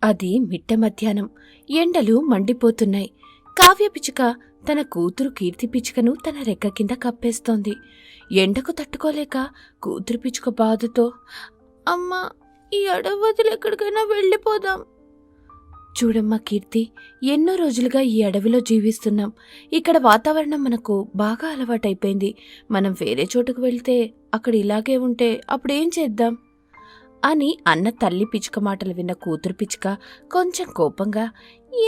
అది మిట్ట మధ్యాహ్నం. ఎండలు మండిపోతున్నాయి. కావ్య పిచ్చుక తన కూతురు కీర్తి పిచ్చుకను తన రెక్క కింద కప్పేస్తోంది. ఎండకు తట్టుకోలేక కూతురు పిచ్చుక బాధతో, అమ్మా, ఈ అడవి వదిలి ఎక్కడికైనా వెళ్ళిపోదాం. చూడమ్మా కీర్తి, ఎన్నో రోజులుగా ఈ అడవిలో జీవిస్తున్నాం. ఇక్కడ వాతావరణం మనకు బాగా అలవాటైపోయింది. మనం వేరే చోటుకు వెళ్తే అక్కడ ఇలాగే ఉంటే అప్పుడేం చేద్దాం అని అన్న తల్లి పిచ్చుక మాటలు విన్న కూతురు పిచ్చుక కొంచెం కోపంగా,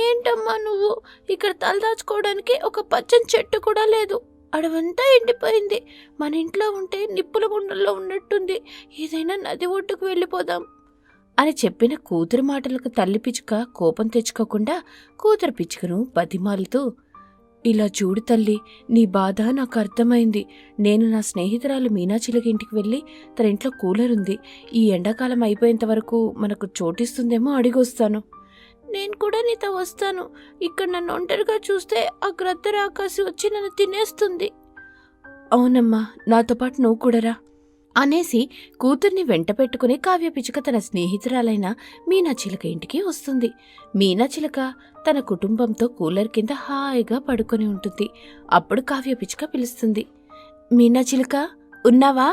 ఏంటమ్మా నువ్వు, ఇక్కడ తలదాచుకోవడానికి ఒక పచ్చని చెట్టు కూడా లేదు. అడవంతా ఎండిపోయింది. మన ఇంట్లో ఉంటే నిప్పుల గుండెల్లో ఉన్నట్టుంది. ఏదైనా నది ఒడ్డుకు వెళ్ళిపోదాం అని చెప్పిన కూతురు మాటలకు తల్లి పిచ్చుక కోపం తెచ్చుకోకుండా కూతురు పిచ్చుకను బతిమాలుతూ, ఇలా చూడు తల్లి, నీ బాధ నాకు అర్థమైంది. నేను నా స్నేహితురాలు మీనాచిలక ఇంటికి వెళ్ళి తన ఇంట్లో కూలర్ ఉంది. ఈ ఎండాకాలం అయిపోయేంత వరకు మనకు చోటిస్తుందేమో అడిగొస్తాను. నేను కూడా నీతో వస్తాను. ఇక్కడ నన్ను ఒంటరిగా చూస్తే ఆ గ్రద్ద రాకాసి వచ్చి నన్ను తినేస్తుంది. అవునమ్మా, నాతో పాటు నువ్వు కూడా రా అనేసి కూతుర్ని వెంట పెట్టుకుని కావ్య పిచ్చుక తన స్నేహితురాలైన మీనాచిలక ఇంటికి వస్తుంది. మీనాచిలక తన కుటుంబంతో కూలర్ కింద హాయిగా పడుకొని ఉంటుంది. అప్పుడు కావ్య పిచ్చుక పిలుస్తుంది, మీనాచిలక ఉన్నావా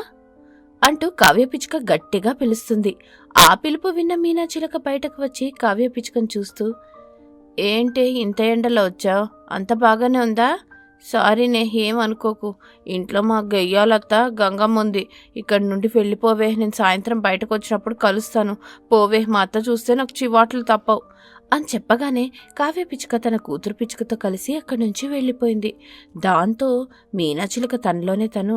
అంటూ కావ్య పిచ్చుక గట్టిగా పిలుస్తుంది. ఆ పిలుపు విన్న మీనాచిలక బయటకు వచ్చి కావ్య పిచ్చుకను చూస్తూ, ఏంటి ఇంత ఎండలో వచ్చావు? అంత బాగానే ఉందా? సారీనే, ఏమనుకోకు. ఇంట్లో మా గయ్యాలత్త గంగమ్మ ఉంది. ఇక్కడి నుండి వెళ్ళిపోవే. నేను సాయంత్రం బయటకు వచ్చినప్పుడు కలుస్తాను. పోవే, మా అత్త చూస్తే నాకు చివాట్లు తప్పవు అని చెప్పగానే కావ్య పిచ్చుక తన కూతురు పిచ్చుకతో కలిసి అక్కడి నుంచి వెళ్ళిపోయింది. దాంతో మీనాచిలక తనలోనే తను,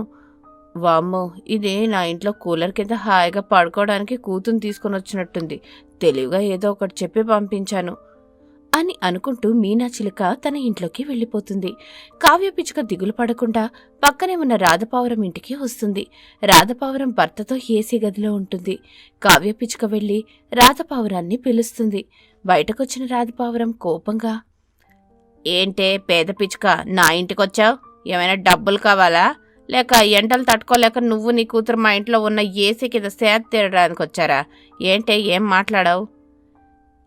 వామ్మో, ఇది నా ఇంట్లో కూలర్ కింద హాయిగా పడుకోవడానికి కూతురు తీసుకుని వచ్చినట్టుంది. తెలివిగా ఏదో ఒకటి చెప్పి పంపించాను అని అనుకుంటూ మీనాచిలక తన ఇంట్లోకి వెళ్ళిపోతుంది. కావ్య పిచ్చుక దిగులు పడకుండా పక్కనే ఉన్న రాధపావురం ఇంటికి వస్తుంది. రాధపావురం భర్తతో ఏసీ గదిలో ఉంటుంది. కావ్య పిచ్చుక వెళ్లి రాధపావురాన్ని పిలుస్తుంది. బయటకొచ్చిన రాధపావురం కోపంగా, ఏంటే పేద పిచ్చుక, నా ఇంటికొచ్చావు? ఏమైనా డబ్బులు కావాలా? లేక ఎండలు తట్టుకోలేక నువ్వు నీ కూతురు మా ఇంట్లో ఉన్న ఏసీ కింద సేద తీరడానికి వచ్చారా? ఏంటే, ఏం మాట్లాడావు?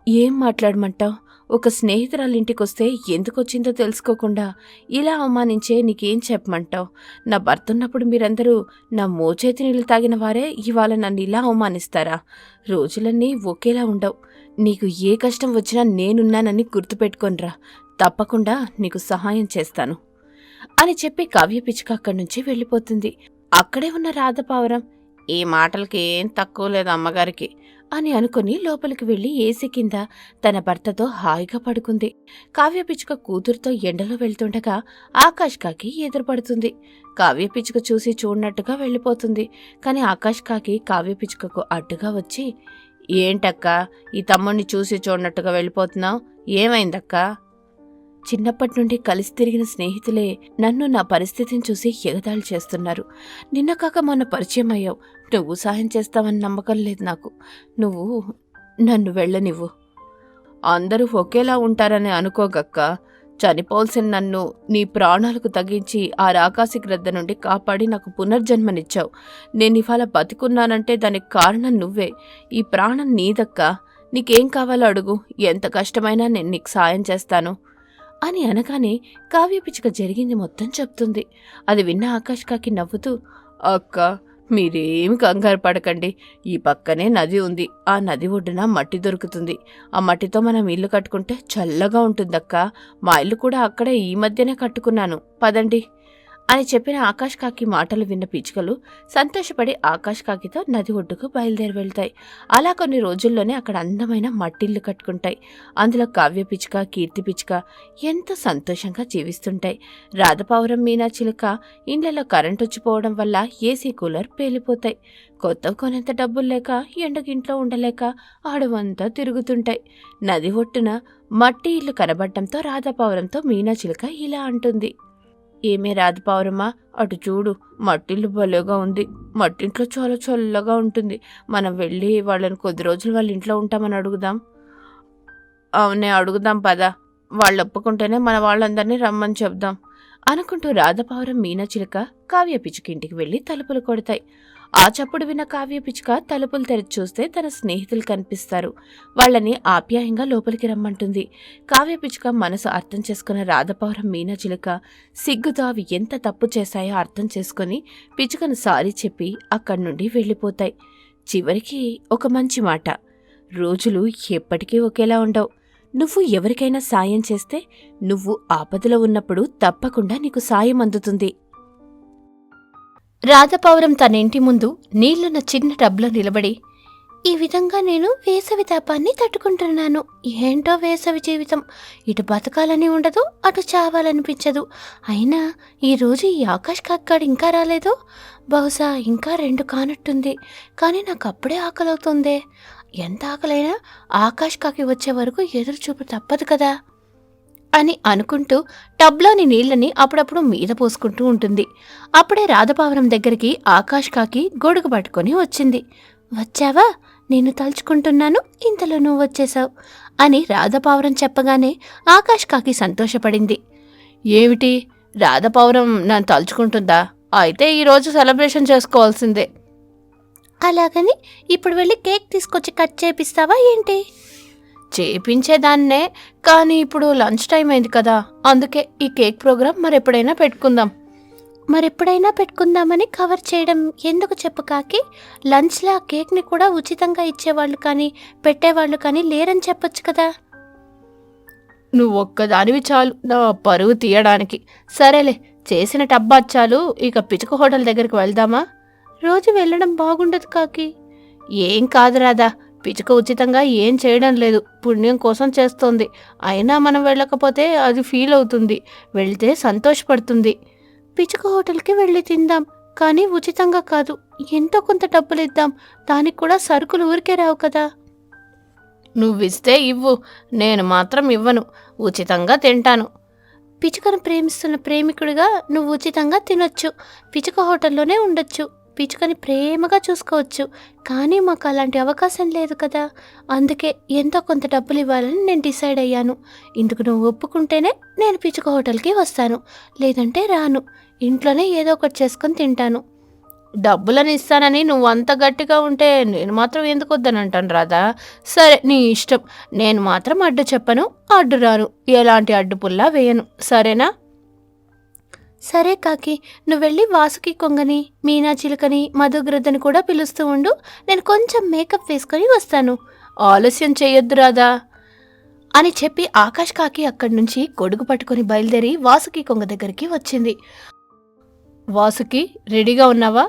ఏం మాట్లాడమంటావు? ఒక స్నేహితురాలింటికొస్తే ఎందుకొచ్చిందో తెలుసుకోకుండా ఇలా అవమానించే నీకేం చెప్పమంటావు? నా భర్త ఉన్నప్పుడు మీరందరూ నా మోచేతి నీళ్ళు తాగిన వారే ఇవాళ నన్ను ఇలా అవమానిస్తారా? రోజులన్నీ ఒకేలా ఉండవు. నీకు ఏ కష్టం వచ్చినా నేనున్నానని గుర్తుపెట్టుకోనరా. తప్పకుండా నీకు సహాయం చేస్తాను అని చెప్పి కావ్య పిచ్చుక అక్కడి నుంచి వెళ్ళిపోతుంది. అక్కడే ఉన్న రాధపావురం, ఈ మాటలకి ఏం తక్కువ లేదు అమ్మగారికి అని అనుకుని లోపలికి వెళ్లి ఏసీ కింద తన భర్తతో హాయిగా పడుకుంది. కావ్య పిచ్చుక కూతురుతో ఎండలో వెళ్తుండగా ఆకాష్ కాకి ఎదురుపడుతుంది. కావ్య పిచ్చుక చూసి చూడనట్టుగా వెళ్ళిపోతుంది. కాని ఆకాష్ కాకి కావ్య పిచ్చుకకు అడ్డుగా వచ్చి, ఏంటక్కా, ఈ తమ్ముణ్ణి చూసి చూడనట్టుగా వెళ్ళిపోతున్నావు? ఏమైందక్కా? చిన్నప్పటి నుండి కలిసి తిరిగిన స్నేహితులే నన్ను నా పరిస్థితిని చూసి ఎగతాళి చేస్తున్నారు. నిన్న కాక మొన్న పరిచయం అయ్యావు. నువ్వు సాయం చేస్తావని నమ్మకం లేదు నాకు. నువ్వు నన్ను వెళ్ళనివ్వు. అందరూ ఒకేలా ఉంటారని అనుకోగక్క. చనిపోల్సిన నన్ను నీ ప్రాణాలకు తగ్గించి ఆ రాకాసి గ్రద్ద నుండి కాపాడి నాకు పునర్జన్మనిచ్చావు. నేనివాళ బతికున్నానంటే దానికి కారణం నువ్వే. ఈ ప్రాణం నీదక్కా. నీకేం కావాలో అడుగు. ఎంత కష్టమైనా నేను నీకు సాయం చేస్తాను అని అనగానే కావ్య పిచ్చుక జరిగింది మొత్తం చెప్తుంది. అది విన్న ఆకాష్ కాకి నవ్వుతూ, అక్క, మీరేమి కంగారు పడకండి. ఈ పక్కనే నది ఉంది. ఆ నది ఒడ్డున మట్టి దొరుకుతుంది. ఆ మట్టితో మనం ఇల్లు కట్టుకుంటే చల్లగా ఉంటుందక్క. మా ఇల్లు కూడా అక్కడే ఈ మధ్యనే కట్టుకున్నాను. పదండి అని చెప్పిన ఆకాష్ కాకి మాటలు విన్న పిచ్చుకలు సంతోషపడి ఆకాష్ కాకితో నది ఒడ్డుకు బయలుదేరి వెళ్తాయి. అలా కొన్ని రోజుల్లోనే అక్కడ అందమైన మట్టిల్లు కట్టుకుంటాయి. అందులో కావ్య పిచ్చుక, కీర్తి పిచ్చుక ఎంతో సంతోషంగా జీవిస్తుంటాయి. రాధపావురం, మీనాచిలక ఇండ్లలో కరెంట్ వచ్చిపోవడం వల్ల ఏసీ కూలర్ పేలిపోతాయి. కొత్తవి కొనేంత డబ్బులు లేక ఎండకింట్లో ఉండలేక అడవంతా తిరుగుతుంటాయి. నది ఒట్టున మట్టి ఇల్లు కనబడటంతో రాధపావురంతో మీనాచిలక ఇలా అంటుంది, ఏమే రాధపావురమ్మా, అటు చూడు, మట్టిల్లు భలేగా ఉంది. మట్టింట్లో చాలా చల్లగా ఉంటుంది. మనం వెళ్ళి వాళ్ళని కొద్ది రోజులు వాళ్ళ ఇంట్లో ఉంటామని అడుగుదాం. అవునే, అడుగుదాం పద. వాళ్ళు ఒప్పుకుంటేనే మన వాళ్ళందరినీ రమ్మని చెప్దాం అనుకుంటూ రాధపావురం, మీనాచిలక కావ్య పిచ్చుక ఇంటికి వెళ్ళి తలుపులు కొడతాయి. ఆ చప్పుడు విన్న కావ్య పిచ్చుక తలుపులు తెరిచి చూస్తే తన స్నేహితులు కనిపిస్తారు. వాళ్ళని ఆప్యాయంగా లోపలికి రమ్మంటుంది. కావ్య పిచ్చుక మనసు అర్థం చేసుకున్న రాధపౌరం మీనాచిలుక సిగ్గుతో అవి ఎంత తప్పు చేశాయో అర్థం చేసుకుని పిచ్చుకను సారీ చెప్పి అక్కడి నుండి వెళ్ళిపోతాయి. చివరికి ఒక మంచి మాట, రోజులు ఎప్పటికీ ఒకేలా ఉండవు. నువ్వు ఎవరికైనా సాయం చేస్తే నువ్వు ఆపదలో ఉన్నప్పుడు తప్పకుండా నీకు సాయం అందుతుంది. రాధపౌరం తన ఇంటి ముందు నీళ్లున్న చిన్న టబ్లో నిలబడి, ఈ విధంగా నేను వేసవి తాపాన్ని తట్టుకుంటున్నాను. ఏంటో వేసవి జీవితం, ఇటు బతకాలని ఉండదు, అటు చావాలనిపించదు. అయినా ఈరోజు ఈ ఆకాష్ కాక్కాడు ఇంకా రాలేదు. బహుశా ఇంకా 2 కానట్టుంది. కానీ నాకు అప్పుడే ఆకలవుతుందే. ఎంత ఆకలైనా ఆకాష్ కాకి వచ్చే వరకు ఎదురు చూపు తప్పదు కదా అని అనుకుంటూ టబ్లోని నీళ్లని అప్పుడప్పుడు మీద పోసుకుంటూ ఉంటుంది. అప్పుడే రాధపావరం దగ్గరికి ఆకాష్ కాకి గొడుగు పట్టుకొని వచ్చింది. వచ్చావా, నేను తలుచుకుంటున్నాను, ఇంతలో నువ్వు వచ్చేశావు అని రాధపావరం చెప్పగానే ఆకాష్ కాకి సంతోషపడింది. ఏమిటి, రాధపావరం నన్ను తలుచుకుంటుందా? అయితే ఈరోజు సెలబ్రేషన్ చేసుకోవాల్సిందే. అలాగని ఇప్పుడు వెళ్ళి కేక్ తీసుకొచ్చి కట్ చేపిస్తావా ఏంటి? చేపించేదాన్నే, కానీ ఇప్పుడు లంచ్ టైం అయింది కదా, అందుకే ఈ కేక్ ప్రోగ్రాం మరెప్పుడైనా పెట్టుకుందామని కవర్ చేయడం ఎందుకు చెప్పు కాకి. లంచ్లా కేక్ని కూడా ఉచితంగా ఇచ్చేవాళ్ళు కానీ పెట్టేవాళ్ళు కానీ లేరని చెప్పొచ్చు కదా. నువ్వు ఒక్కదానివి చాలు నా పరువు తీయడానికి. సరేలే, చేసిన టబ్బాచ్చాలు, ఇక పిచుక హోటల్ దగ్గరికి వెళ్దామా? రోజు వెళ్ళడం బాగుండదు కాకి. ఏం కాదు రాదా, పిచుక ఉచితంగా ఏం చేయడం లేదు, పుణ్యం కోసం చేస్తోంది. అయినా మనం వెళ్ళకపోతే అది ఫీల్ అవుతుంది, వెళ్తే సంతోషపడుతుంది. పిచుక హోటల్కి వెళ్ళి తిందాం, కానీ ఉచితంగా కాదు, ఎంతో కొంత డబ్బులు ఇద్దాం. దానికి కూడా సరుకులు ఊరికే రావు కదా. నువ్విస్తే ఇవ్వు, నేను మాత్రం ఇవ్వను. ఉచితంగా తింటాను. పిచుకను ప్రేమిస్తున్న ప్రేమికుడిగా నువ్వు ఉచితంగా తినొచ్చు, పిచుక హోటల్లోనే ఉండొచ్చు, పిచుకని ప్రేమగా చూసుకోవచ్చు. కానీ మాకు అలాంటి అవకాశం లేదు కదా. అందుకే ఎంతో కొంత డబ్బులు ఇవ్వాలని నేను డిసైడ్ అయ్యాను. ఇందుకు నువ్వు ఒప్పుకుంటేనే నేను పిచుక హోటల్కి వస్తాను, లేదంటే రాను. ఇంట్లోనే ఏదో ఒకటి చేసుకొని తింటాను. డబ్బులని ఇస్తానని నువ్వు అంత గట్టిగా ఉంటే నేను మాత్రం ఎందుకు వద్దనంటాను రాదా. సరే, నీ ఇష్టం. నేను మాత్రం అడ్డు చెప్పను, అడ్డు రాను, ఎలాంటి అడ్డు పుల్లా వేయను. సరేనా? సరే కాకి, నువ్వు వెళ్ళి వాసుకి కొంగని, మీనా చిలుకని, మధుగ్రద్దని కూడా పిలుస్తూ ఉండు. నేను కొంచెం మేకప్ వేసుకొని వస్తాను. ఆలస్యం చేయొద్దు రాదా అని చెప్పి ఆకాష్ కాకి అక్కడి నుంచి గొడుగు పట్టుకుని బయలుదేరి వాసుకి కొంగ దగ్గరికి వచ్చింది. వాసుకి, రెడీగా ఉన్నావా?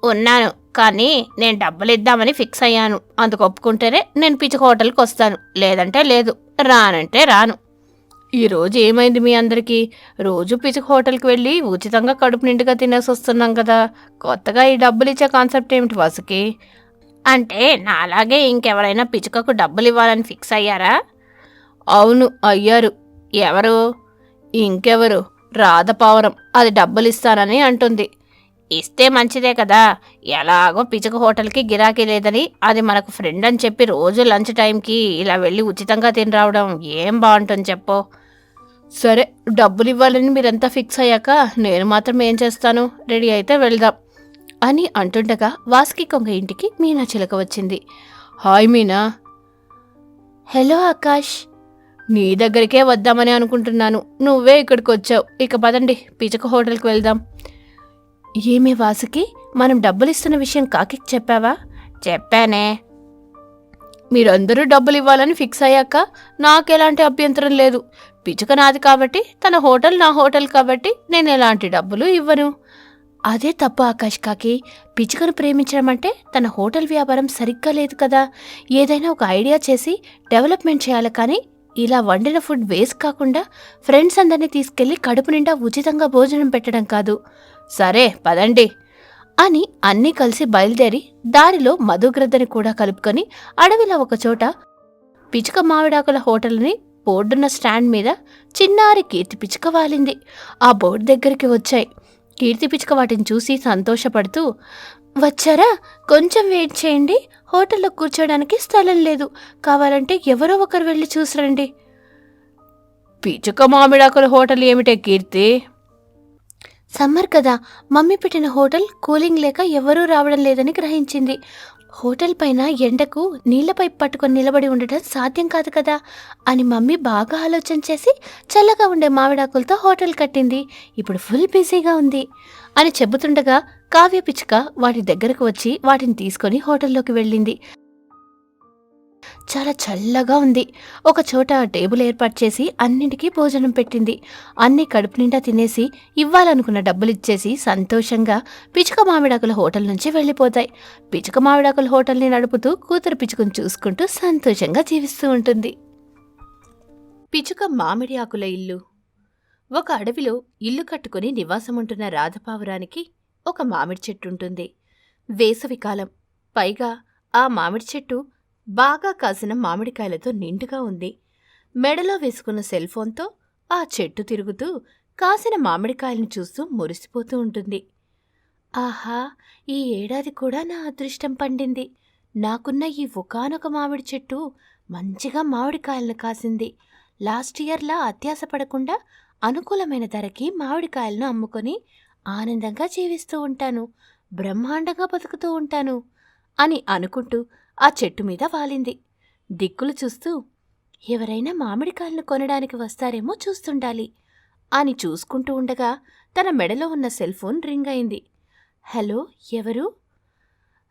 ఉన్నాను, కానీ నేను డబ్బులు ఇద్దామని ఫిక్స్ అయ్యాను. అందుకు ఒప్పుకుంటేనే నేను పిచుక హోటల్కి వస్తాను, లేదంటే లేదు. రానంటే రాను. ఈరోజు ఏమైంది మీ అందరికీ? రోజు పిచుక హోటల్కి వెళ్ళి ఉచితంగా కడుపు నిండుగా తినేసి వస్తున్నాం కదా. కొత్తగా ఈ డబ్బులు ఇచ్చే కాన్సెప్ట్ ఏమిటి వాసుకి? అంటే నాలాగే ఇంకెవరైనా పిచుకకు డబ్బులు ఇవ్వాలని ఫిక్స్ అయ్యారా? అవును, అయ్యారు. ఎవరు? ఇంకెవరు, రాధపావరం. అది డబ్బులు ఇస్తానని అంటుంది. ఇస్తే మంచిదే కదా. ఎలాగో పిచుక హోటల్కి గిరాకీ లేదని అది మనకు ఫ్రెండ్ అని చెప్పి రోజు లంచ్ టైంకి ఇలా వెళ్ళి ఉచితంగా తిని రావడం ఏం బాగుంటుంది చెప్పు. సరే, డబ్బులు ఇవ్వాలని మీరంతా ఫిక్స్ అయ్యాక నేను మాత్రం ఏం చేస్తాను, రెడీ అయితే వెళ్దాం అని అంటుండగా వాసుకి కొంగ ఇంటికి మీనా చిలక వచ్చింది. హాయ్ మీనా. హలో ఆకాష్. నీ దగ్గరికే వద్దామని అనుకుంటున్నాను, నువ్వే ఇక్కడికి వచ్చావు. ఇక పదండి, పిచుక హోటల్కి వెళ్దాం. ఏమే వాసుకి, మనం డబ్బులు ఇస్తున్న విషయం కాకి చెప్పావా? చెప్పానే. మీరందరూ డబ్బులు ఇవ్వాలని ఫిక్స్ అయ్యాక నాకెలాంటి అభ్యంతరం లేదు. పిచుక నాది కాబట్టి, తన హోటల్ నా హోటల్ కాబట్టి నేను ఎలాంటి డబ్బులు ఇవ్వను. అదే తప్పు ఆకాష్ కాకి. పిచుకను ప్రేమించడం అంటే తన హోటల్ వ్యాపారం సరిగ్గా లేదు కదా. ఏదైనా ఒక ఐడియా చేసి డెవలప్మెంట్ చేయాలి, కానీ ఇలా వండిన ఫుడ్ వేస్ట్ కాకుండా ఫ్రెండ్స్ అందరినీ తీసుకెళ్లి కడుపు నిండా ఉచితంగా భోజనం పెట్టడం కాదు. సరే పదండి అని అన్నీ కలిసి బయలుదేరి దారిలో మధుగ్రద్దని కూడా కలుపుకొని అడవిలో ఒకచోట పిచుక మామిడాకుల హోటల్ని బోర్డున్న స్టాండ్ మీద చిన్నారి కీర్తి పిచుక వాలింది. ఆ బోర్డు దగ్గరికి వచ్చాయి. కీర్తి పిచుక వాటిని చూసి సంతోషపడుతూ, వచ్చారా, కొంచెం వెయిట్ చేయండి, హోటల్లో కూర్చోడానికి స్థలం లేదు, కావాలంటే ఎవరో ఒకరు వెళ్ళి చూసిరండి. పిచుక మామిడాకుల హోటల్ ఏమిటే కీర్తి? సమ్మర్ కదా, మమ్మీ పెట్టిన హోటల్ కూలింగ్ లేక ఎవరూ రావడం లేదని గ్రహించింది. హోటల్ పైన ఎండకు నీళ్ల పైప్ పట్టుకొని నిలబడి ఉండటం సాధ్యం కాదు కదా అని మమ్మీ బాగా ఆలోచన చేసి చల్లగా ఉండే మామిడాకులతో హోటల్ కట్టింది. ఇప్పుడు ఫుల్ బిజీగా ఉంది అని చెబుతుండగా కావ్య పిచ్చుక వాటి దగ్గరకు వచ్చి వాటిని తీసుకొని హోటల్లోకి వెళ్ళింది. చాలా చల్లగా ఉంది. ఒక చోట టేబుల్ ఏర్పాటు చేసి అన్నింటికీ భోజనం పెట్టింది. అన్నీ కడుపు నిండా తినేసి ఇవ్వాలనుకున్న డబ్బులిచ్చేసి సంతోషంగా పిచ్చుక మామిడాకుల హోటల్ నుంచి వెళ్ళిపోతాయి. పిచ్చుక మామిడాకుల హోటల్ని నడుపుతూ కూతురు పిచ్చుకను చూసుకుంటూ సంతోషంగా జీవిస్తూ ఉంటుంది. పిచ్చుక మామిడి ఆకుల ఇల్లు. ఒక అడవిలో ఇల్లు కట్టుకుని నివాసముంటున్న రాధపావురానికి ఒక మామిడి చెట్టు ఉంటుంది. వేసవికాలం. పైగా ఆ మామిడి చెట్టు బాగా కాసిన మామిడికాయలతో నిండుగా ఉంది. మెడలో వేసుకున్న సెల్ఫోన్తో ఆ చెట్టు తిరుగుతూ కాసిన మామిడికాయలను చూస్తూ మురిసిపోతూ ఉంటుంది. ఆహా, ఈ ఏడాది కూడా నా అదృష్టం పండింది. నాకున్న ఈ ఒకానొక మామిడి చెట్టు మంచిగా మామిడికాయలను కాసింది. లాస్ట్ ఇయర్లా అత్యాసపడకుండా అనుకూలమైన ధరకి మామిడికాయలను అమ్ముకొని ఆనందంగా జీవిస్తూ ఉంటాను, బ్రహ్మాండంగా బతుకుతూ ఉంటాను అని అనుకుంటూ ఆ చెట్టు మీద వాలింది. దిక్కులు చూస్తూ ఎవరైనా మామిడికాయలను కొనడానికి వస్తారేమో చూస్తుండాలి అని చూసుకుంటూ ఉండగా తన మెడలో ఉన్న సెల్ఫోన్ రింగ్ అయింది. హలో, ఎవరు?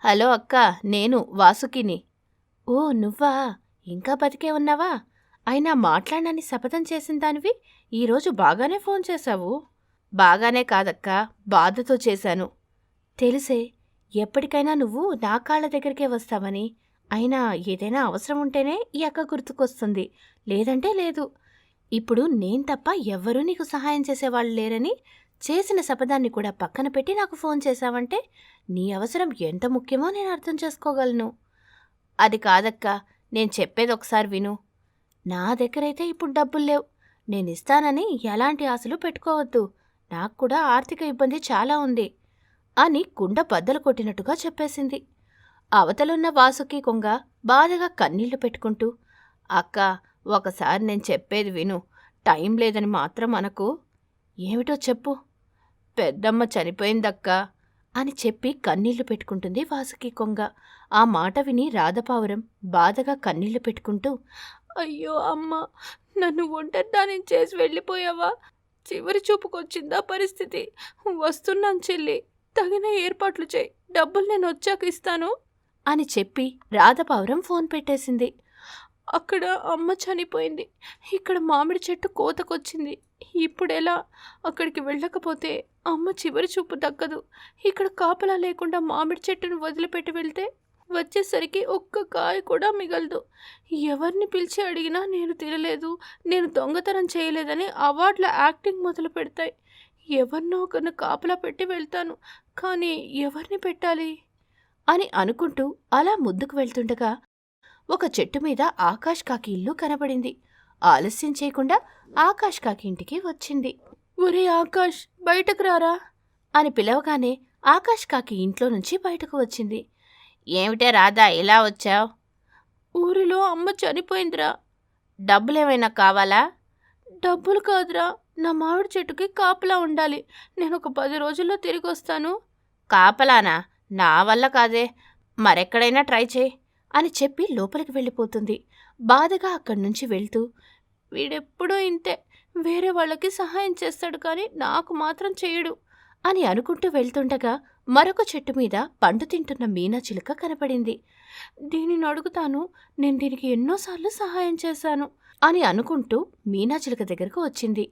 హలో అక్క, నేను వాసుకిని. ఓ నువ్వా, ఇంకా బతికే ఉన్నావా? అయినా మాట్లాడనని శపథం చేసిన దానివి ఈరోజు బాగానే ఫోన్ చేశావు. బాగానే కాదక్కా, బాధతో చేశాను. తెలిసే, ఎప్పటికైనా నువ్వు నా కాళ్ళ దగ్గరికే వస్తావని. అయినా ఏదైనా అవసరం ఉంటేనే ఈ అక్క గుర్తుకొస్తుంది, లేదంటే లేదు. ఇప్పుడు నేను తప్ప ఎవ్వరూ నీకు సహాయం చేసేవాళ్ళు లేరని చేసిన శపథాన్ని కూడా పక్కన పెట్టి నాకు ఫోన్ చేశావంటే నీ అవసరం ఎంత ముఖ్యమో నేను అర్థం చేసుకోగలను. అది కాదక్కా, నేను చెప్పేది ఒకసారి విను. నా దగ్గరైతే ఇప్పుడు డబ్బులు లేవు. నేనిస్తానని ఎలాంటి ఆశలు పెట్టుకోవద్దు. నాకు కూడా ఆర్థిక ఇబ్బంది చాలా ఉంది అని కుండ బద్దలు కొట్టినట్టుగా చెప్పేసింది. అవతలున్న వాసుకి కొంగ బాధగా కన్నీళ్లు పెట్టుకుంటూ, అక్క, ఒకసారి నేను చెప్పేది విను. టైం లేదని మాత్రం అనకు. ఏమిటో చెప్పు. పెద్దమ్మ చనిపోయిందక్కా అని చెప్పి కన్నీళ్లు పెట్టుకుంటుంది వాసుకి కొంగ. ఆ మాట విని రాధపావురం బాధగా కన్నీళ్లు పెట్టుకుంటూ, అయ్యో అమ్మ, నన్ను ఒంటరిదాన్ని చేసి వెళ్ళిపోయావా? చివరి చూపుకొచ్చిందా పరిస్థితి? వస్తున్నాను చెల్లి, తగిన ఏర్పాట్లు చేయి, డబ్బులు నేను వచ్చాక ఇస్తాను అని చెప్పి రాధపావురం ఫోన్ పెట్టేసింది. అక్కడ అమ్మ చనిపోయింది, ఇక్కడ మామిడి చెట్టు కోతకొచ్చింది. ఇప్పుడెలా? అక్కడికి వెళ్ళకపోతే అమ్మ చివరి చూపు దక్కదు. ఇక్కడ కాపలా లేకుండా మామిడి చెట్టును వదిలిపెట్టి వెళ్తే వచ్చేసరికి ఒక్క కాయ కూడా మిగలదు. ఎవరిని పిలిచి అడిగినా నేను తినలేదు, నేను దొంగతనం చేయలేదని అవార్డుల యాక్టింగ్ మొదలు పెడతాయి. ఎవరినో ఒకరిని కాపలా పెట్టి వెళ్తాను, కానీ ఎవరిని పెట్టాలి అని అనుకుంటూ అలా ముందుకు వెళ్తుండగా ఒక చెట్టు మీద ఆకాష్ కాకి ఇల్లు కనబడింది. ఆలస్యం చేయకుండా ఆకాష్ కాకి ఇంటికి వచ్చింది. ఒరే ఆకాష్, బయటకు రారా అని పిలవగానే ఆకాష్ కాకి ఇంట్లో నుంచి బయటకు వచ్చింది. ఏమిటే రాధా, ఇలా వచ్చావు? ఊరిలో అమ్మ చనిపోయిందిరా. డబ్బులేమైనా కావాలా? డబ్బులు కాదురా, నా మామిడి చెట్టుకి కాపలా ఉండాలి. నేను ఒక 10 రోజుల్లో తిరిగి వస్తాను. కాపలానా? నా వల్ల కాదే, మరెక్కడైనా ట్రై చేయి అని చెప్పి లోపలికి వెళ్ళిపోతుంది. బాధగా అక్కడి నుంచి వెళ్తూ, వీడెప్పుడూ ఇంతే, వేరే వాళ్ళకి సహాయం చేస్తాడు కానీ నాకు మాత్రం చేయడు అని అనుకుంటూ వెళ్తుండగా మరొక చెట్టు మీద పండు తింటున్న మీనాచిలుక కనపడింది. దీనిని అడుగుతాను, నేను దీనికి ఎన్నోసార్లు సహాయం చేశాను అని అనుకుంటూ మీనాచిలుక దగ్గరకు వచ్చింది.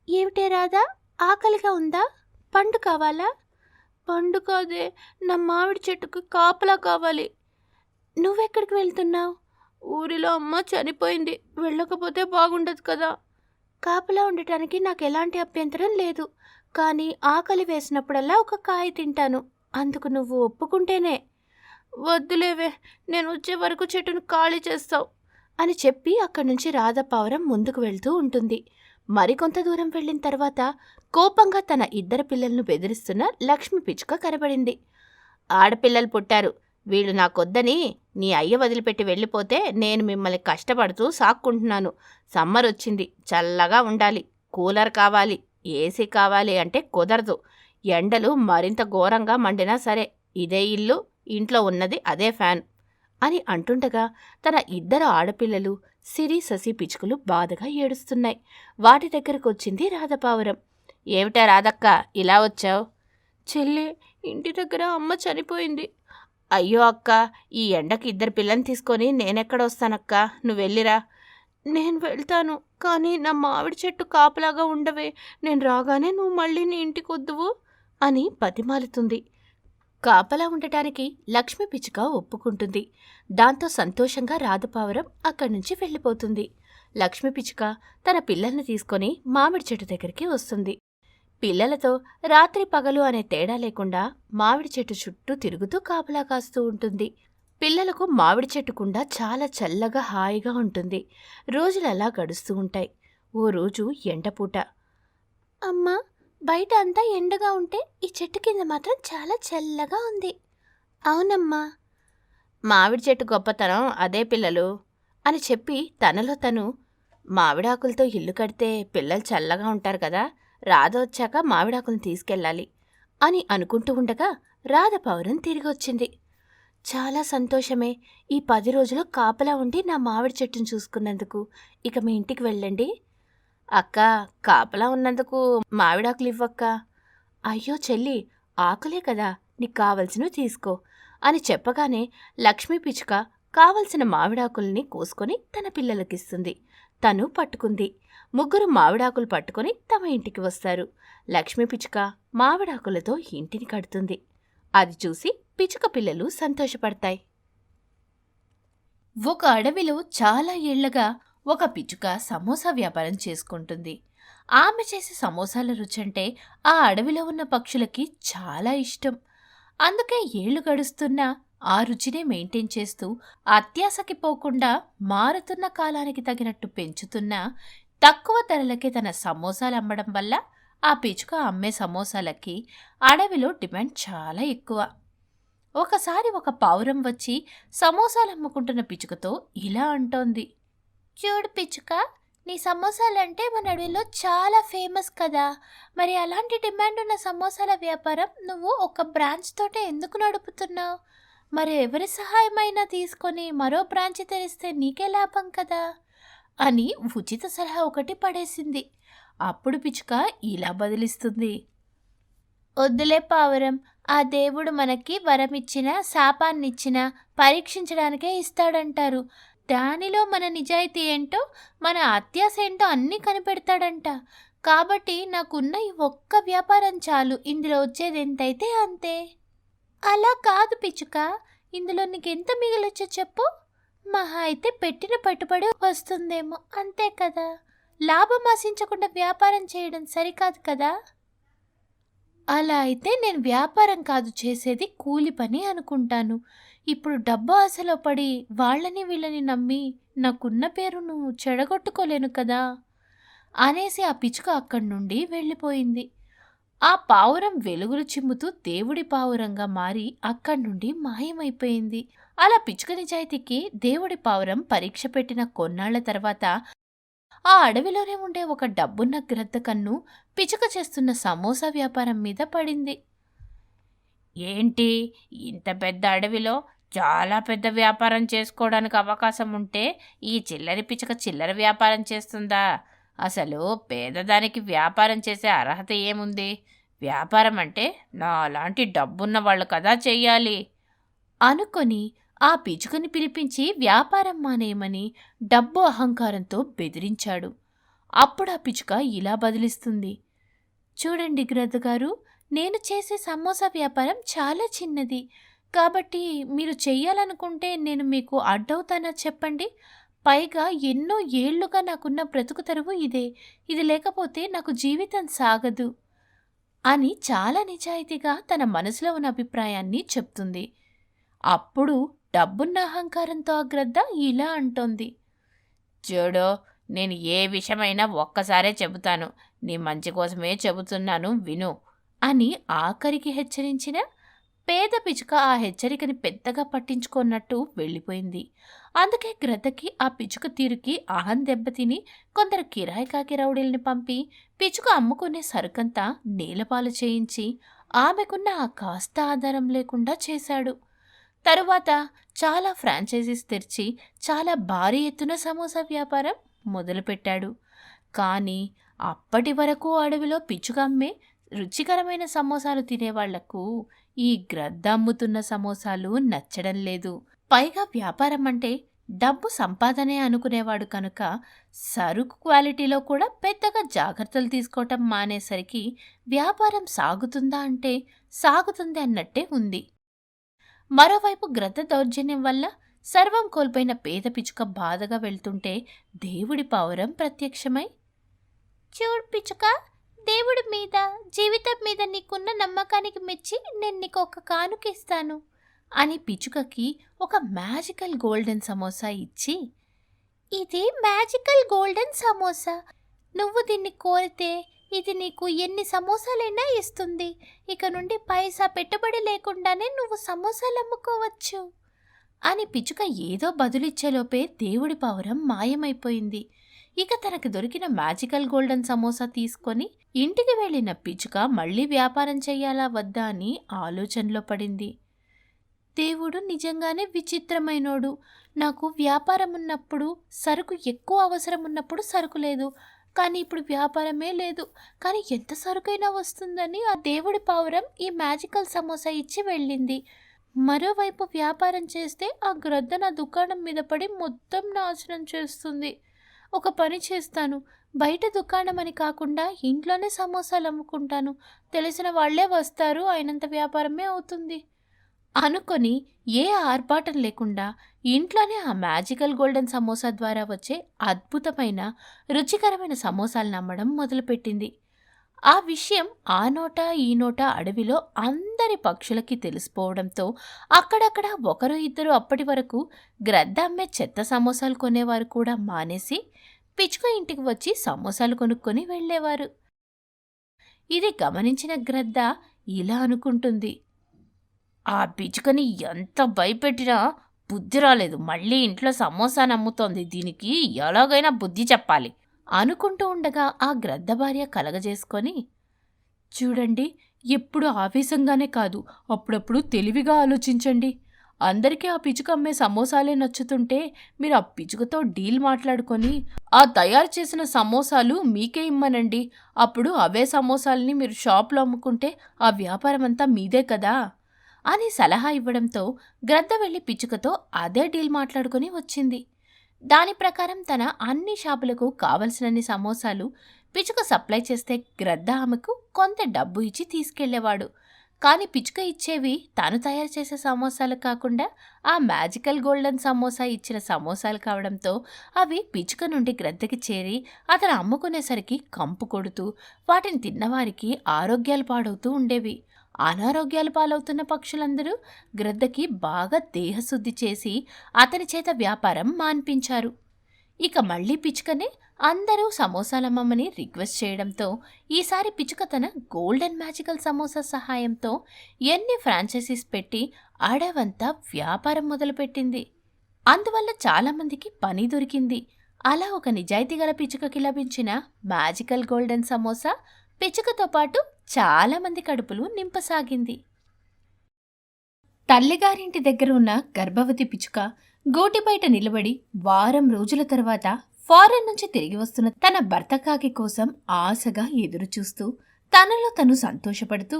ఏమిటే రాధా, ఆకలిగా ఉందా? పండు కావాలా? పండు కాదే, నా మామిడి చెట్టుకు కాపలా కావాలి. నువ్వెక్కడికి వెళ్తున్నావు? ఊరిలో అమ్మ చనిపోయింది, వెళ్ళకపోతే బాగుండదు కదా. కాపలా ఉండటానికి నాకు ఎలాంటి అభ్యంతరం లేదు, కానీ ఆకలి వేసినప్పుడల్లా ఒక కాయ తింటాను, అందుకు నువ్వు ఒప్పుకుంటేనే. వద్దులేవే, నేను వచ్చే వరకు చెట్టును ఖాళీ చేస్తావు అని చెప్పి అక్కడి నుంచి రాధపావురం ముందుకు వెళ్తూ ఉంటుంది. మరికొంత దూరం వెళ్ళిన తర్వాత కోపంగా తన 2 పిల్లలను బెదిరిస్తున్న లక్ష్మి పిచ్చుక కనబడింది. ఆడపిల్లలు పుట్టారు, వీళ్ళు నాకొద్దని నీ అయ్య వదిలిపెట్టి వెళ్ళిపోతే నేను మిమ్మల్ని కష్టపడుతూ సాక్కుంటున్నాను. సమ్మర్ వచ్చింది, చల్లగా ఉండాలి, కూలర్ కావాలి, ఏసీ కావాలి అంటే కుదరదు. ఎండలు మరింత ఘోరంగా మండినా సరే ఇదే ఇల్లు, ఇంట్లో ఉన్నది అదే ఫ్యాన్ అని అంటుండగా తన ఇద్దరు ఆడపిల్లలు సిరి, శశి పిచ్చుకలు బాధగా ఏడుస్తున్నాయి. వాటి దగ్గరకొచ్చింది రాధపావురం. ఏమిటా రాధక్క ఇలా వచ్చావు? చెల్లి, ఇంటి దగ్గర అమ్మ చనిపోయింది. అయ్యో అక్క, ఈ ఎండకి ఇద్దరు పిల్లని తీసుకొని నేనెక్కడొస్తానక్క, నువ్వెళ్ళిరా. నేను వెళ్తాను, కానీ నా మామిడి చెట్టు కాపలాగా ఉండవే, నేను రాగానే నువ్వు మళ్ళీ నీ ఇంటికొద్దువు అని బతిమాలుతుంది. కాపలా ఉండటానికి లక్ష్మి పిచ్చుక ఒప్పుకుంటుంది. దాంతో సంతోషంగా రాధపావురం అక్కడి నుంచి వెళ్ళిపోతుంది. లక్ష్మి పిచ్చుక తన పిల్లల్ని తీసుకొని మామిడి చెట్టు దగ్గరికి వస్తుంది. పిల్లలతో రాత్రి పగలు అనే తేడా లేకుండా మామిడి చెట్టు చుట్టూ తిరుగుతూ కాపలా కాస్తూ ఉంటుంది. పిల్లలకు మామిడి చెట్టుకుండా చాలా చల్లగా హాయిగా ఉంటుంది. రోజులలా గడుస్తూ ఉంటాయి. ఓ రోజు ఎండపూట. అమ్మా, బయట అంతా ఎండగా ఉంటే ఈ చెట్టు కింద మాత్రం చాలా చల్లగా ఉంది. అవునమ్మా. మామిడి చెట్టు గొప్పతనం అదే పిల్లలు అని చెప్పి తనలో తను, మామిడాకులతో ఇల్లు కడితే పిల్లలు చల్లగా ఉంటారు కదా, రాధ వచ్చాక మామిడాకులను తీసుకెళ్ళాలి అని అనుకుంటూ ఉండగా రాధపావురం తిరిగొచ్చింది. చాలా సంతోషమే, ఈ 10 రోజులు కాపలా ఉండి నా మామిడి చెట్టును చూసుకున్నందుకు. ఇక మీ ఇంటికి వెళ్ళండి. అక్క, కాపలా ఉన్నందుకు మామిడాకులు ఇవ్వక్క. అయ్యో చెల్లి, ఆకులే కదా, నీకు కావలసినవి తీసుకో అని చెప్పగానే లక్ష్మీ పిచ్చుక కావలసిన మామిడాకుల్ని కోసుకొని తన పిల్లలకిస్తుంది. తను పట్టుకుంది. ముగ్గురు మామిడాకులు పట్టుకొని తమ ఇంటికి వస్తారు. లక్ష్మీ పిచ్చుక మామిడాకులతో ఇంటిని కడుతుంది. అది చూసి పిచ్చుక పిల్లలు సంతోషపడతాయి. ఒక అడవిలో చాలా ఏళ్లగా ఒక పిచ్చుక సమోసా వ్యాపారం చేసుకుంటుంది. ఆమె చేసే సమోసాల రుచంటే ఆ అడవిలో ఉన్న పక్షులకి చాలా ఇష్టం. అందుకే ఏళ్లు గడుస్తున్నా ఆ రుచినే మెయింటైన్ చేస్తూ అత్యాశకి పోకుండా మారుతున్న కాలానికి తగినట్టు పెంచుతున్నా తక్కువ ధరలకే తన సమోసాలు అమ్మడం వల్ల ఆ పిచ్చుక అమ్మే సమోసాలకి అడవిలో డిమాండ్ చాలా ఎక్కువ. ఒకసారి ఒక పావురం వచ్చి సమోసాలు అమ్ముకుంటున్న పిచ్చుకతో ఇలా అంటోంది. చూడు పిచ్చుక, నీ సమోసాలంటే మన అడవిలో చాలా ఫేమస్ కదా, మరి అలాంటి డిమాండ్ ఉన్న సమోసాల వ్యాపారం నువ్వు ఒక బ్రాంచ్ తోటే ఎందుకు నడుపుతున్నావు? మరి ఎవరి సహాయమైనా తీసుకొని మరో బ్రాంచ్ తెరిస్తే నీకే లాభం కదా అని ఉచిత సలహా ఒకటి పడేసింది. అప్పుడు పిచ్చుక ఇలా బదిలిస్తుంది. వద్దులే పావురం, ఆ దేవుడు మనకి వరమిచ్చినా శాపాన్నిచ్చినా పరీక్షించడానికే ఇస్తాడంటారు. దానిలో మన నిజాయితీ ఏంటో, మన అత్యాశ ఏంటో అన్నీ కనిపెడతాడంట. కాబట్టి నాకున్న ఈ ఒక్క వ్యాపారం చాలు, ఇందులో వచ్చేది ఎంతైతే అంతే. అలా కాదు పిచ్చుక, ఇందులో నీకెంత మిగిలొచ్చో చెప్పు. మహా అయితే పెట్టిన పెట్టుబడి వస్తుందేమో, అంతే కదా. లాభం ఆశించకుండా వ్యాపారం చేయడం సరికాదు కదా. అలా అయితే నేను వ్యాపారం కాదు చేసేది, కూలి పని అనుకుంటాను. ఇప్పుడు డబ్బు ఆశలో పడి వాళ్ళని వీళ్ళని నమ్మి నాకున్న పేరును చెడగొట్టుకోలేను కదా అనేసి ఆ పిచ్చుక అక్కడి నుండి వెళ్ళిపోయింది. ఆ పావురం వెలుగులు చిమ్ముతూ దేవుడి పావురంగా మారి అక్కడి నుండి మాయమైపోయింది. అలా పిచ్చుక నిజాయితీకి దేవుడి పావురం పరీక్ష పెట్టిన కొన్నాళ్ల తర్వాత ఆ అడవిలోనే ఉండే ఒక డబ్బున్న గ్రద్ద కన్ను పిచ్చుక చేస్తున్న సమోసా వ్యాపారం మీద పడింది. ఏంటి, ఇంత పెద్ద అడవిలో చాలా పెద్ద వ్యాపారం చేసుకోవడానికి అవకాశం ఉంటే ఈ చిల్లరి పిచ్చుక చిల్లర వ్యాపారం చేస్తుందా? అసలు పేదదానికి వ్యాపారం చేసే అర్హత ఏముంది? వ్యాపారం అంటే నాలాంటి డబ్బున్న వాళ్ళు కదా చెయ్యాలి అనుకొని ఆ పిచ్చుకని పిలిపించి వ్యాపారం మానేయమని డబ్బు అహంకారంతో బెదిరించాడు. అప్పుడు ఆ పిచ్చుక ఇలా బదిలిస్తుంది. చూడండి గ్రద్దగారు, నేను చేసే సమోసా వ్యాపారం చాలా చిన్నది, కాబట్టి మీరు చెయ్యాలనుకుంటే నేను మీకు అడ్డవుతానా చెప్పండి. పైగా ఎన్నో ఏళ్లుగా నాకున్న బ్రతుకు తెరువు ఇదే, ఇది లేకపోతే నాకు జీవితం సాగదు అని చాలా నిజాయితీగా తన మనసులో ఉన్న అభిప్రాయాన్ని చెప్తుంది. అప్పుడు డబ్బున్న అహంకారంతో ఆ గ్రద్ద ఇలా అంటోంది. చూడు, నేను ఏ విషయమైనా ఒక్కసారే చెబుతాను, నీ మంచి కోసమే చెబుతున్నాను, విను అని ఆఖరికి హెచ్చరించిన పేద పిచ్చుక ఆ హెచ్చరికని పెద్దగా పట్టించుకున్నట్టు వెళ్ళిపోయింది. అందుకే గ్రద్దకి ఆ పిచ్చుక తీరుకి ఆహం దెబ్బతిని కొందరు కిరాయి కాకి రౌడీల్ని పంపి పిచ్చుక అమ్ముకునే సరుకంతా నేలపాలు చేయించి ఆమెకున్న ఆ కాస్త ఆధారం లేకుండా చేశాడు. తరువాత చాలా ఫ్రాంచైజీస్ తెరిచి చాలా భారీ ఎత్తున సమోసా వ్యాపారం మొదలుపెట్టాడు. కానీ అప్పటి వరకు అడవిలో పిచ్చుక అమ్మే రుచికరమైన సమోసాలు తినేవాళ్లకు ఈ గ్రద్ద అమ్ముతున్న సమోసాలు నచ్చడం లేదు. పైగా వ్యాపారం అంటే డబ్బు సంపాదనే అనుకునేవాడు కనుక సరుకు క్వాలిటీలో కూడా పెద్దగా జాగ్రత్తలు తీసుకోవటం మానేసరికి వ్యాపారం సాగుతుందా అంటే సాగుతుంది అన్నట్టే ఉంది. మరోవైపు గ్రద్ద దౌర్జన్యం వల్ల సర్వం కోల్పోయిన పేద పిచ్చుక బాధగా వెళ్తుంటే దేవుడి పావురం ప్రత్యక్షమై, చూడు పిచ్చుక, దేవుడి మీద జీవితం మీద నీకున్న నమ్మకానికి మెచ్చి నేను నీకు ఒక కానుక ఇస్తాను అని పిచ్చుకకి ఒక మ్యాజికల్ గోల్డెన్ సమోసా ఇచ్చి, ఇది మ్యాజికల్ గోల్డెన్ సమోసా, నువ్వు దీన్ని కోరితే ఇది నీకు ఎన్ని సమోసాలైనా ఇస్తుంది. ఇక నుండి పైసా పెట్టుబడి లేకుండానే నువ్వు సమోసాలు అమ్ముకోవచ్చు అని పిచ్చుక ఏదో బదులిచ్చేలోపే దేవుడి పావురం మాయమైపోయింది. ఇక తనకు దొరికిన మ్యాజికల్ గోల్డెన్ సమోసా తీసుకొని ఇంటికి వెళ్ళిన పిచ్చుక మళ్ళీ వ్యాపారం చెయ్యాలా వద్దా అని ఆలోచనలో పడింది. దేవుడు నిజంగానే విచిత్రమైనోడు. నాకు వ్యాపారం ఉన్నప్పుడు సరుకు ఎక్కువ అవసరం ఉన్నప్పుడు సరుకు లేదు, కానీ ఇప్పుడు వ్యాపారమే లేదు, కానీ ఎంత సరుకైనా వస్తుందని ఆ దేవుడి పావురం ఈ మ్యాజికల్ సమోసా ఇచ్చి వెళ్ళింది. మరోవైపు వ్యాపారం చేస్తే ఆ గ్రద్ద నా దుకాణం మీద పడి మొత్తం నాశనం చేస్తుంది. ఒక పని చేస్తాను, బయట దుకాణం అని కాకుండా ఇంట్లోనే సమోసాలు అమ్ముకుంటాను, తెలిసిన వాళ్లే వస్తారు, అయినంత వ్యాపారమే అవుతుంది అనుకొని ఏ ఆర్భాటం లేకుండా ఇంట్లోనే ఆ మ్యాజికల్ గోల్డెన్ సమోసా ద్వారా వచ్చే అద్భుతమైన రుచికరమైన సమోసాలను అమ్మడం మొదలుపెట్టింది. ఆ విషయం ఆ నోట ఈ నోట అడవిలో అందరి పక్షులకి తెలిసిపోవడంతో అక్కడక్కడ ఒకరు ఇద్దరు అప్పటి వరకు గ్రద్ద అమ్మే చెత్త సమోసాలు కొనేవారు కూడా మానేసి పిచ్చుక ఇంటికి వచ్చి సమోసాలు కొనుక్కొని వెళ్ళేవారు. ఇది గమనించిన గ్రద్ద ఇలా అనుకుంటుంది, ఆ పిచ్చుకని ఎంత భయపెట్టినా బుద్ధి రాలేదు, మళ్ళీ ఇంట్లో సమోసా నమ్ముతోంది, దీనికి ఎలాగైనా బుద్ధి చెప్పాలి అనుకుంటూ ఉండగా ఆ గ్రద్ద భార్య కలగజేసుకొని, చూడండి, ఎప్పుడు ఆవేశంగానే కాదు, అప్పుడప్పుడు తెలివిగా ఆలోచించండి. అందరికీ ఆ పిచ్చుక అమ్మే సమోసాలే నచ్చుతుంటే మీరు ఆ పిచ్చుకతో డీల్ మాట్లాడుకొని ఆ తయారు చేసిన సమోసాలు మీకే ఇమ్మనండి. అప్పుడు అవే సమోసాలని మీరు షాప్లో అమ్ముకుంటే ఆ వ్యాపారం అంతా మీదే కదా అని సలహా ఇవ్వడంతో గ్రద్ద వెళ్ళి పిచ్చుకతో అదే డీల్ మాట్లాడుకొని వచ్చింది. దాని ప్రకారం తన అన్ని షాపులకు కావలసినన్ని సమోసాలు పిచ్చుక సప్లై చేస్తే గ్రద్ద ఆమెకు కొంత డబ్బు ఇచ్చి తీసుకెళ్లేవాడు. కానీ పిచ్చుక ఇచ్చేవి తాను తయారు చేసే సమోసాలు కాకుండా ఆ మ్యాజికల్ గోల్డెన్ సమోసా ఇచ్చిన సమోసాలు కావడంతో అవి పిచ్చుక నుండి గ్రద్దకి చేరి అతను అమ్ముకునేసరికి కంపు కొడుతూ వాటిని తిన్నవారికి ఆరోగ్యాలు పాడవుతూ ఉండేవి. అనారోగ్యాలు పాలవుతున్న పక్షులందరూ గ్రద్దకి బాగా దేహశుద్ధి చేసి అతని చేత వ్యాపారం మాన్పించారు. ఇక మళ్లీ పిచ్చుకనే అందరూ సమోసాలమ్మని రిక్వెస్ట్ చేయడంతో ఈసారి పిచ్చుక తన గోల్డెన్ మ్యాజికల్ సమోసా సహాయంతో ఎన్ని ఫ్రాంచైజీస్ పెట్టి అడవంతా వ్యాపారం మొదలుపెట్టింది. అందువల్ల చాలామందికి పని దొరికింది. అలా ఒక నిజాయితీ గల పిచ్చుకకి లభించిన మ్యాజికల్ గోల్డెన్ సమోసా పిచ్చుకతో పాటు చాలామంది కడుపులు నింపసాగింది. తల్లిగారింటి దగ్గర ఉన్న గర్భవతి పిచ్చుక గూటి బయట నిలబడి వారం రోజుల తర్వాత ఫారెన్ నుంచి తిరిగి వస్తున్న తన భర్త కాకి కోసం ఆశగా ఎదురుచూస్తూ తనలో తను సంతోషపడుతూ,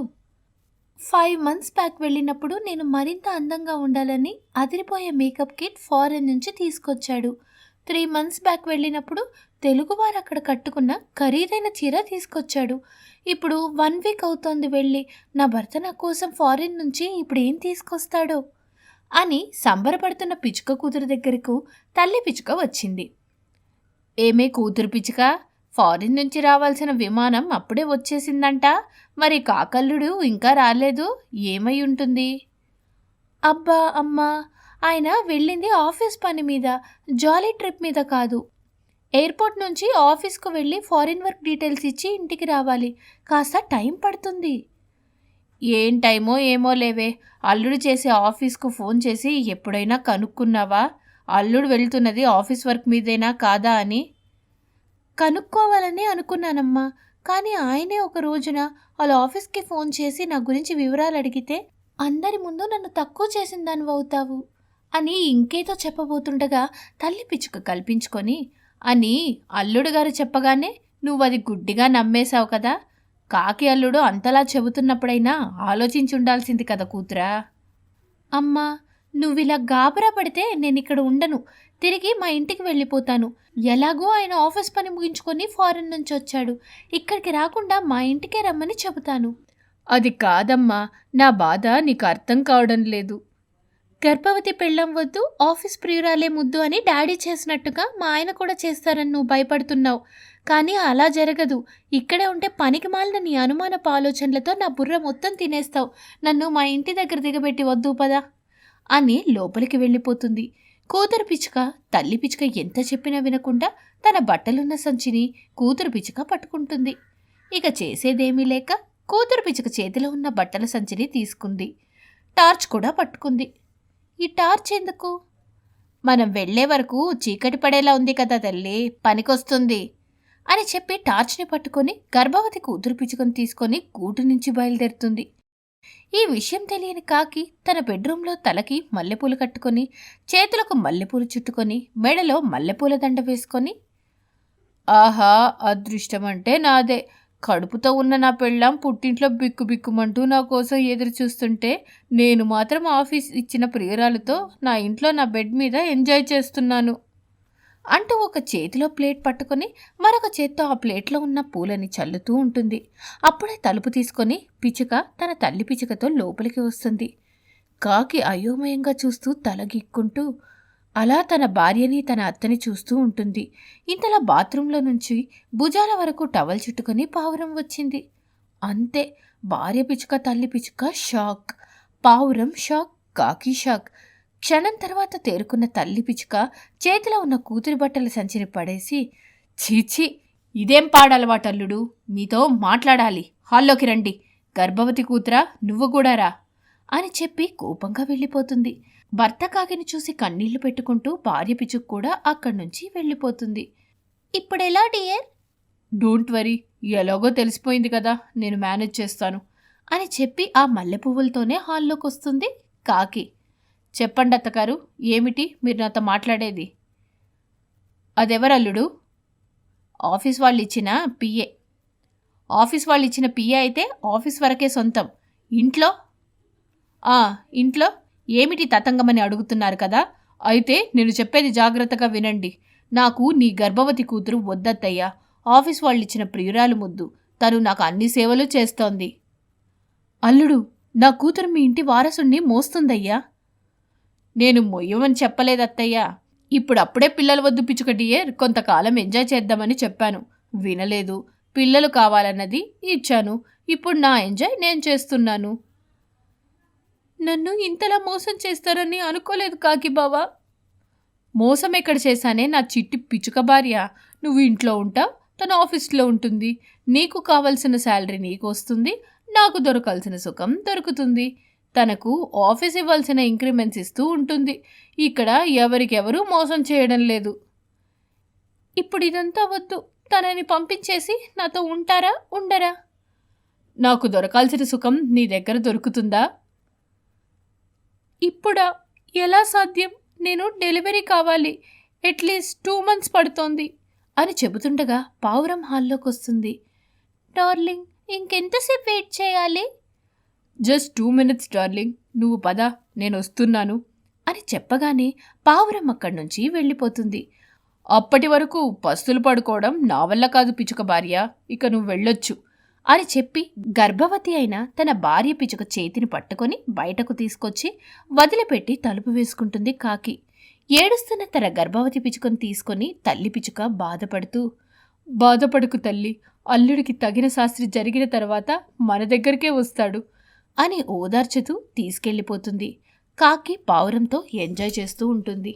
5 months బ్యాక్ వెళ్ళినప్పుడు నేను మరింత అందంగా ఉండాలని అదిరిపోయే మేకప్ కిట్ ఫారెన్ నుంచి తీసుకొచ్చాడు. 3 months బ్యాక్ వెళ్ళినప్పుడు తెలుగువారు అక్కడ కట్టుకున్న ఖరీదైన చీర తీసుకొచ్చాడు. ఇప్పుడు 1 week అవుతోంది వెళ్ళి, నా భర్త నా కోసం ఫారిన్ నుంచి ఇప్పుడు ఏం తీసుకొస్తాడో అని సంబరపడుతున్న పిచ్చుక కూతురు దగ్గరకు తల్లి పిచ్చుక వచ్చింది. ఏమే కూతురు పిచ్చుక, ఫారిన్ నుంచి రావాల్సిన విమానం అప్పుడే వచ్చేసిందంట, మరి కాకల్లుడు ఇంకా రాలేదు, ఏమై ఉంటుంది? అబ్బా అమ్మా, ఆయన వెళ్ళింది ఆఫీస్ పని మీద, జాలీ ట్రిప్ మీద కాదు. ఎయిర్పోర్ట్ నుంచి ఆఫీస్కు వెళ్ళి ఫారిన్ వర్క్ డీటెయిల్స్ ఇచ్చి ఇంటికి రావాలి, కాస్త టైం పడుతుంది. ఏం టైమో ఏమో లేవే, అల్లుడు చేసే ఆఫీస్కు ఫోన్ చేసి ఎప్పుడైనా కనుక్కున్నావా? అల్లుడు వెళ్తున్నది ఆఫీస్ వర్క్ మీదేనా కాదా అని కనుక్కోవాలని అనుకున్నానమ్మా. కానీ ఆయనే ఒక రోజున వాళ్ళ ఆఫీస్కి ఫోన్ చేసి నా గురించి వివరాలు అడిగితే అందరి ముందు నన్ను తక్కువ చేసిన దానివవుతావు అని ఇంకేదో చెప్పబోతుండగా తల్లి పిచ్చుక కల్పించుకొని అని అల్లుడు గారు చెప్పగానే నువ్వు అది గుడ్డిగా నమ్మేశావు కదా. కాకి అల్లుడు అంతలా చెబుతున్నప్పుడైనా ఆలోచించి ఉండాల్సింది కదా కూతురా. అమ్మా, నువ్విలా గాబరా పడితే నేనిక్కడ ఉండను. తిరిగి మా ఇంటికి వెళ్ళిపోతాను. ఎలాగో ఆయన ఆఫీస్ పని ముగించుకొని ఫారెన్ నుంచి వచ్చాడు. ఇక్కడికి రాకుండా మా ఇంటికే రమ్మని చెబుతాను. అది కాదమ్మా, నా బాధ నీకు అర్థం కావడం లేదు. గర్భవతి పెళ్ళం వద్దు, ఆఫీస్ ప్రియురాలే ముద్దు అని డాడీ చేసినట్టుగా మా ఆయన కూడా చేస్తారని నువ్వు భయపడుతున్నావు. కానీ అలా జరగదు. ఇక్కడే ఉంటే పనికి మాలిన నీ అనుమానపు ఆలోచనలతో నా బుర్ర మొత్తం తినేస్తావు. నన్ను మా ఇంటి దగ్గర దిగబెట్టి వద్దు పదా అని లోపలికి వెళ్ళిపోతుంది. కూతురు పిచ్చుక తల్లి పిచ్చుక ఎంత చెప్పినా వినకుండా తన బట్టలున్న సంచిని కూతురు పిచ్చుక పట్టుకుంటుంది. ఇక చేసేదేమీ లేక కూతురు పిచ్చుక చేతిలో ఉన్న బట్టల సంచిని తీసుకుంది. టార్చ్ కూడా పట్టుకుంది. ఈ టార్చ్ ఎందుకు? మనం వెళ్లే వరకు చీకటి పడేలా ఉంది కదా తల్లి, పనికొస్తుంది అని చెప్పి టార్చ్ని పట్టుకొని గర్భవతి కూతురు పిచ్చుకను తీసుకొని గూటు నుంచి బయలుదేరుతుంది. ఈ విషయం తెలియని కాకి తన బెడ్రూంలో తలకి మల్లెపూలు కట్టుకొని చేతులకు మల్లెపూలు చుట్టుకొని మెడలో మల్లెపూల దండ వేసుకొని ఆహా, అదృష్టమంటే నాదే. కడుపుతో ఉన్న నా పెళ్ళాం పుట్టింట్లో బిక్కుబిక్కుమంటూ నా కోసం ఎదురు చూస్తుంటే నేను మాత్రం ఆఫీస్ ఇచ్చిన ప్రియురాలతో నా ఇంట్లో నా బెడ్ మీద ఎంజాయ్ చేస్తున్నాను అంటూ ఒక చేతిలో ప్లేట్ పట్టుకొని మరొక చేత్తో ఆ ప్లేట్లో ఉన్న పూలని చల్లుతూ ఉంటుంది. అప్పుడే తలుపు తీసుకొని పిచ్చుక తన తల్లి పిచ్చుకతో లోపలికి వస్తుంది. కాకి అయోమయంగా చూస్తూ తలగిక్కుంటూ అలా తన భార్యని తన అత్తని చూస్తూ ఉంటుంది. ఇంతలా బాత్రూంలో నుంచి భుజాల వరకు టవల్ చుట్టుకొని పావురం వచ్చింది. అంతే, భార్య పిచ్చుక తల్లి పిచ్చుక షాక్. పావురం షాక్, కాకి షాక్. క్షణం తర్వాత తేరుకున్న తల్లి పిచ్చుక చేతిలో ఉన్న కూతురి బట్టల సంచిని పడేసి చీచి, ఇదేం పాడలవాటల్లుడు, మీతో మాట్లాడాలి, హాల్లోకి రండి, గర్భవతి కూతురా నువ్వు కూడా రా అని చెప్పి కోపంగా వెళ్ళిపోతుంది. భర్త కాకిని చూసి కన్నీళ్లు పెట్టుకుంటూ భార్య పిచ్చుక కూడా అక్కడి నుంచి వెళ్ళిపోతుంది. ఇప్పుడెలా డియర్? డోంట్ వరీ, ఎలాగో తెలిసిపోయింది కదా, నేను మేనేజ్ చేస్తాను అని చెప్పి ఆ మల్లె పువ్వులతోనే హాల్లోకి వస్తుంది కాకి. చెప్పండి అత్తగారు, ఏమిటి మీరు నాతో మాట్లాడేది? అదెవరల్లుడు? ఆఫీస్ వాళ్ళు ఇచ్చిన పిఏ. ఆఫీస్ వాళ్ళు ఇచ్చిన పిఏ అయితే ఆఫీస్ వరకే సొంతం. ఇంట్లో ఇంట్లో ఏమిటి తతంగమని అడుగుతున్నారు కదా. అయితే నేను చెప్పేది జాగ్రత్తగా వినండి. నాకు నీ గర్భవతి కూతురు వద్దత్తయ్యా. ఆఫీస్ వాళ్ళు ఇచ్చిన ప్రియురాలు ముద్దు. తను నాకు అన్ని సేవలు చేస్తోంది. అల్లుడు, నా కూతురు మీ ఇంటి వారసుణ్ణి మోస్తుందయ్యా. నేను మొయ్యమని చెప్పలేదత్తయ్యా. ఇప్పుడప్పుడే పిల్లలు వద్దు పిచ్చుక డియర్, కొంతకాలం ఎంజాయ్ చేద్దామని చెప్పాను. వినలేదు. పిల్లలు కావాలన్నది ఇచ్చాను. ఇప్పుడు నా ఎంజాయ్ నేను చేస్తున్నాను. నన్ను ఇంతలా మోసం చేస్తారని అనుకోలేదు కాకి బావా. మోసం ఎక్కడ చేశానే నా చిట్టి పిచ్చుక భార్య. నువ్వు ఇంట్లో ఉంటావు, తను ఆఫీస్లో ఉంటుంది. నీకు కావలసిన శాలరీ నీకు వస్తుంది, నాకు దొరకాల్సిన సుఖం దొరుకుతుంది. తనకు ఆఫీస్ ఇవ్వాల్సిన ఇంక్రిమెంట్స్ ఇస్తూ ఉంటుంది. ఇక్కడ ఎవరికెవరూ మోసం చేయడం లేదు. ఇప్పుడు ఇదంతా వద్దు. తనని పంపించేసి నాతో ఉంటారా ఉండరా? నాకు దొరకాల్సిన సుఖం నీ దగ్గర దొరుకుతుందా? ఇప్పుడా? ఎలా సాధ్యం? నేను డెలివరీ కావాలి. అట్లీస్ట్ 2 months పడుతోంది అని చెబుతుండగా పావురం హాల్లోకి వస్తుంది. డార్లింగ్, ఇంకెంతసేపు వెయిట్ చేయాలి? జస్ట్ 2 minutes డార్లింగ్, నువ్వు పద, నేను వస్తున్నాను అని చెప్పగానే పావురం అక్కడి నుంచి వెళ్ళిపోతుంది. అప్పటి వరకు పస్తులు పడుకోవడం నా వల్ల కాదు పిచ్చుక భార్య, ఇక నువ్వు వెళ్ళొచ్చు అని చెప్పి గర్భవతి అయిన తన భార్య పిచ్చుక చేతిని పట్టుకొని బయటకు తీసుకొచ్చి వదిలిపెట్టి తలుపు వేసుకుంటుంది కాకి. ఏడుస్తున్న తన గర్భవతి పిచ్చుకను తీసుకొని తల్లి పిచ్చుక బాధపడుకు తల్లి, అల్లుడికి తగిన శాస్త్రి జరిగిన తర్వాత మన దగ్గరికే వస్తాడు అని ఓదార్చుతూ తీసుకెళ్ళిపోతుంది. కాకి పావురంతో ఎంజాయ్ చేస్తూ ఉంటుంది.